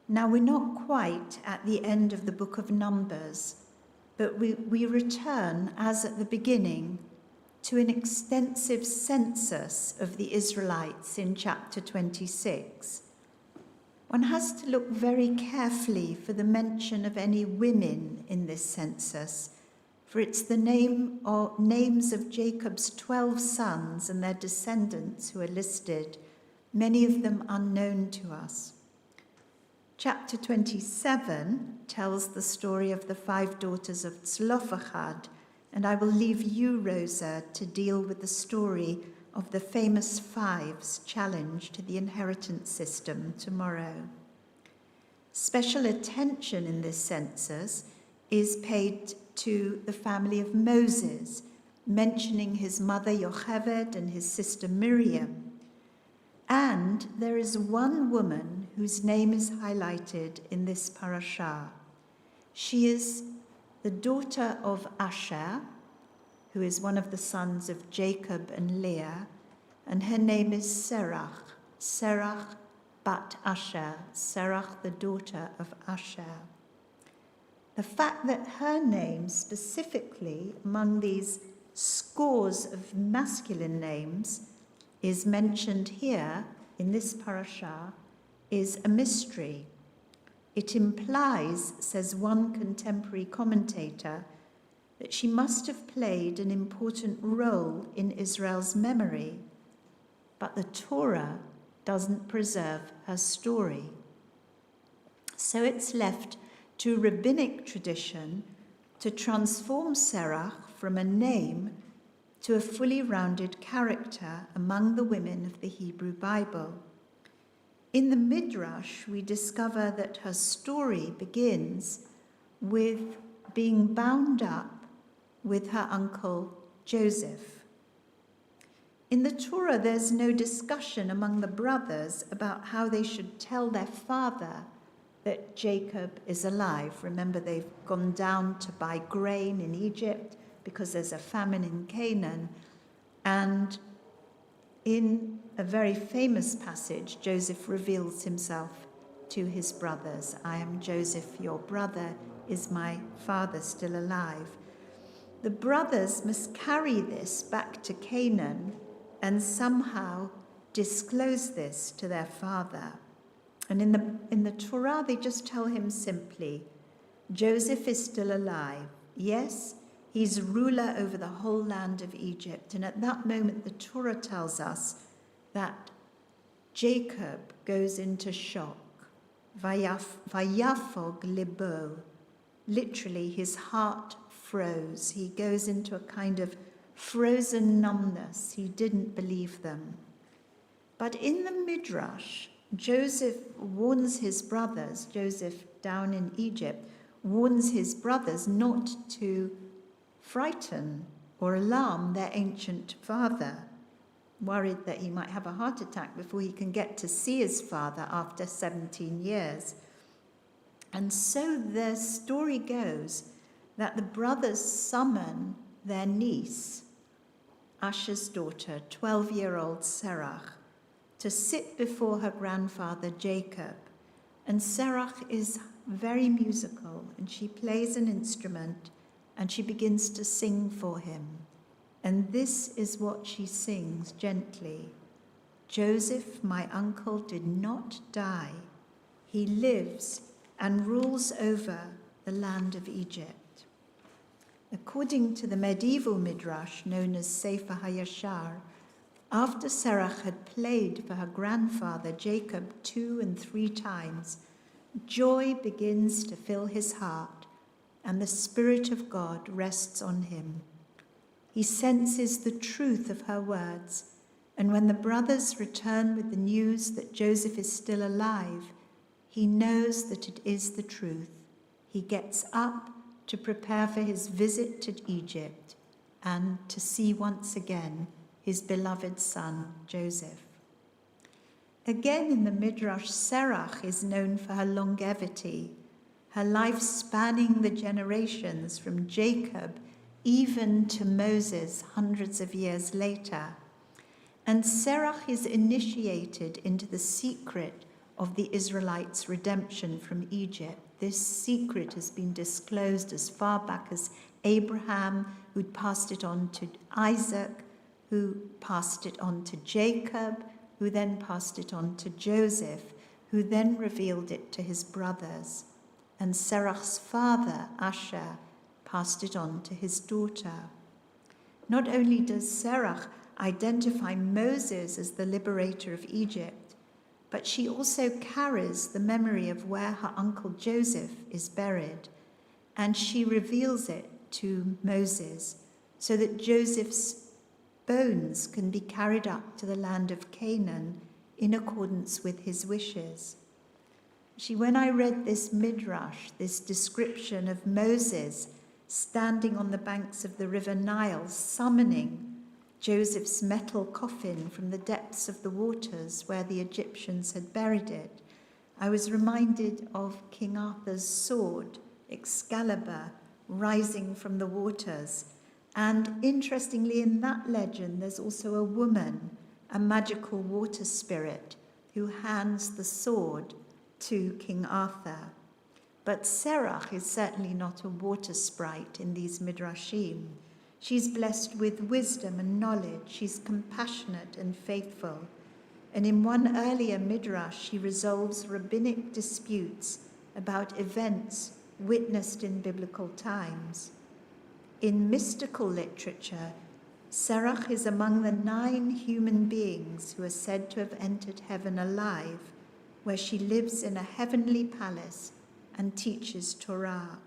Now, we're not quite at the end of the book of Numbers, but we return, as at the beginning, to an extensive census of the Israelites in chapter 26. One has to look very carefully for the mention of any women in this census, for it's the names of Jacob's 12 sons and their descendants who are listed, many of them unknown to us. Chapter 27 tells the story of the 5 daughters of Zelophehad, and I will leave you, Rosa, to deal with the story of the famous 5's challenge to the inheritance system tomorrow. Special attention in this census is paid to the family of Moses, mentioning his mother Yocheved and his sister Miriam. And there is one woman whose name is highlighted in this parashah. She is the daughter of Asher, who is one of the sons of Jacob and Leah, and her name is Serach, Serach bat Asher, Serach the daughter of Asher. The fact that her name specifically among these scores of masculine names is mentioned here in this parashah is a mystery. It implies, says one contemporary commentator, that she must have played an important role in Israel's memory, but the Torah doesn't preserve her story. So it's left to rabbinic tradition to transform Serach from a name to a fully rounded character among the women of the Hebrew Bible. In the Midrash, we discover that her story begins with being bound up with her uncle Joseph. In the Torah, there's no discussion among the brothers about how they should tell their father that Jacob is alive. Remember, they've gone down to buy grain in Egypt because there's a famine in Canaan. And in a very famous passage, Joseph reveals himself to his brothers. I am Joseph, your brother. Is my father still alive? The brothers must carry this back to Canaan and somehow disclose this to their father. And in the Torah, they just tell him simply, Joseph is still alive. Yes, he's ruler over the whole land of Egypt. And at that moment, the Torah tells us that Jacob goes into shock. Vayafog libo. Literally, his heart froze. He goes into a kind of frozen numbness. He didn't believe them. But in the Midrash, Joseph warns his brothers, Joseph down in Egypt, warns his brothers not to frighten or alarm their ancient father, worried that he might have a heart attack before he can get to see his father after 17 years. And so the story goes that the brothers summon their niece, Asher's daughter, 12-year-old Serach, to sit before her grandfather Jacob. And Serach is very musical, and she plays an instrument, and she begins to sing for him. And this is what she sings gently. Joseph, my uncle, did not die. He lives and rules over the land of Egypt. According to the medieval midrash known as Sefer HaYashar, after Serach had played for her grandfather Jacob 2 and 3 times, joy begins to fill his heart, and the Spirit of God rests on him. He senses the truth of her words, and when the brothers return with the news that Joseph is still alive, he knows that it is the truth. He gets up to prepare for his visit to Egypt and to see once again his beloved son, Joseph. Again in the Midrash, Serach is known for her longevity, her life spanning the generations from Jacob even to Moses hundreds of years later. And Serach is initiated into the secret of the Israelites' redemption from Egypt. This secret has been disclosed as far back as Abraham, who'd passed it on to Isaac, who passed it on to Jacob, who then passed it on to Joseph, who then revealed it to his brothers. And Serach's father, Asher, passed it on to his daughter. Not only does Serach identify Moses as the liberator of Egypt, but she also carries the memory of where her uncle Joseph is buried, and she reveals it to Moses so that Joseph's bones can be carried up to the land of Canaan in accordance with his wishes. When I read this midrash, this description of Moses standing on the banks of the river Nile, summoning Joseph's metal coffin from the depths of the waters where the Egyptians had buried it, I was reminded of King Arthur's sword, Excalibur, rising from the waters. And interestingly, in that legend, there's also a woman, a magical water spirit, who hands the sword to King Arthur. But Serach is certainly not a water sprite in these midrashim. She's blessed with wisdom and knowledge. She's compassionate and faithful. And in one earlier midrash, she resolves rabbinic disputes about events witnessed in biblical times. In mystical literature, Serach is among the 9 human beings who are said to have entered heaven alive, where she lives in a heavenly palace and teaches Torah.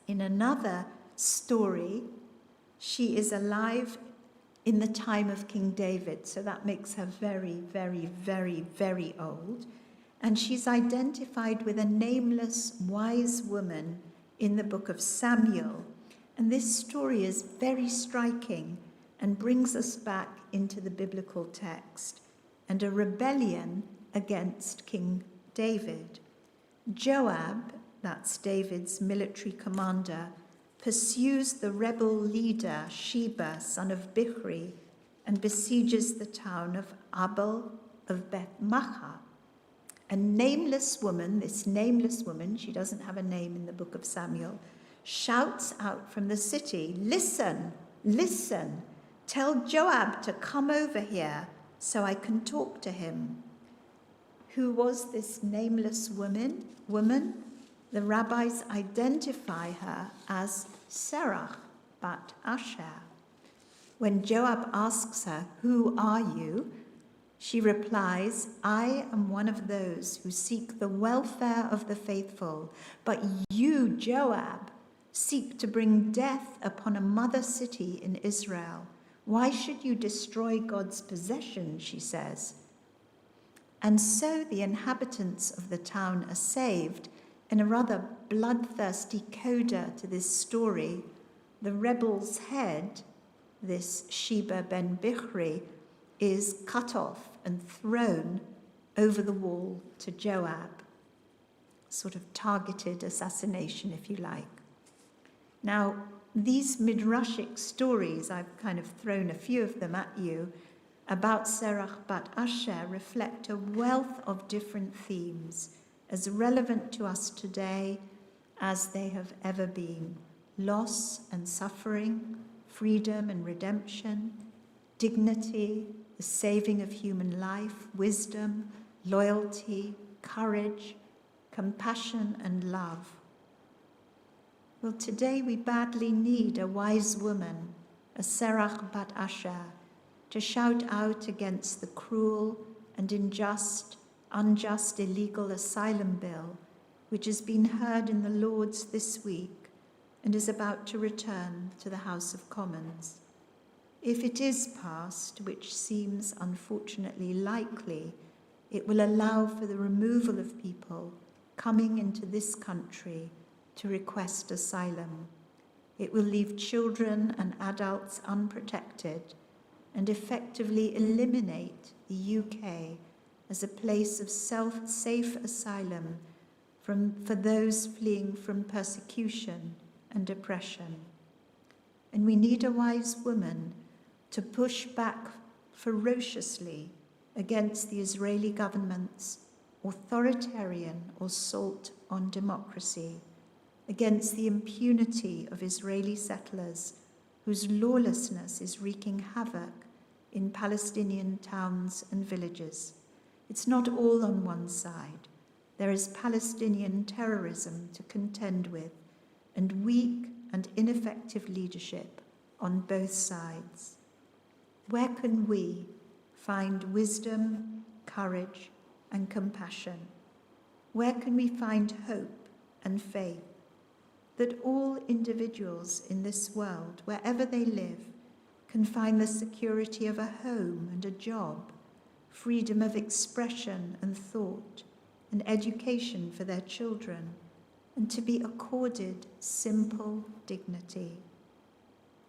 In another story, she is alive in the time of King David, so that makes her very, very, very, very old. And she's identified with a nameless wise woman in the book of Samuel. And this story is very striking and brings us back into the biblical text and a rebellion against King David. Joab, that's David's military commander, pursues the rebel leader Sheba, son of Bichri, and besieges the town of Abel of Beth-Maachah. A nameless woman, this nameless woman, she doesn't have a name in the book of Samuel, shouts out from the city, "Listen, listen, tell Joab to come over here so I can talk to him." Who was this nameless woman? The rabbis identify her as Serach bat Asher. When Joab asks her, "Who are you?" she replies, "I am one of those who seek the welfare of the faithful, but you, Joab, seek to bring death upon a mother city in Israel. Why should you destroy God's possession?" she says. And so the inhabitants of the town are saved. In a rather bloodthirsty coda to this story, the rebel's head, this Sheba ben Bichri, is cut off and thrown over the wall to Joab. Sort of targeted assassination, if you like. Now, these midrashic stories, I've kind of thrown a few of them at you, about Serach bat Asher reflect a wealth of different themes, as relevant to us today as they have ever been. Loss and suffering, freedom and redemption, dignity, the saving of human life, wisdom, loyalty, courage, compassion and love. Well, today we badly need a wise woman, a Serach bat Asher, to shout out against the cruel and unjust illegal asylum bill, which has been heard in the Lords this week and is about to return to the House of Commons. If it is passed, which seems unfortunately likely, it will allow for the removal of people coming into this country to request asylum. It will leave children and adults unprotected and effectively eliminate the UK as a place of safe asylum for those fleeing from persecution and oppression. And we need a wise woman to push back ferociously against the Israeli government's authoritarian assault on democracy, against the impunity of Israeli settlers whose lawlessness is wreaking havoc in Palestinian towns and villages. It's not all on one side. There is Palestinian terrorism to contend with, and weak and ineffective leadership on both sides. Where can we find wisdom, courage, and compassion? Where can we find hope and faith that all individuals in this world, wherever they live, can find the security of a home and a job, freedom of expression and thought, and education for their children, and to be accorded simple dignity?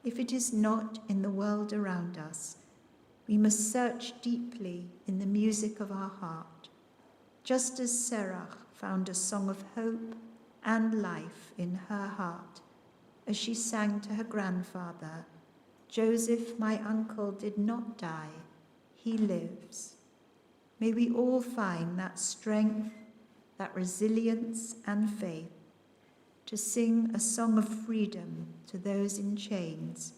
If it is not in the world around us, we must search deeply in the music of our heart, just as Serach found a song of hope and life in her heart as she sang to her grandfather, "Joseph, my uncle, did not die, he lives." May we all find that strength, that resilience and faith to sing a song of freedom to those in chains,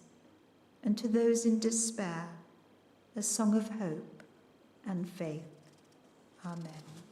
and to those in despair, a song of hope and faith. Amen.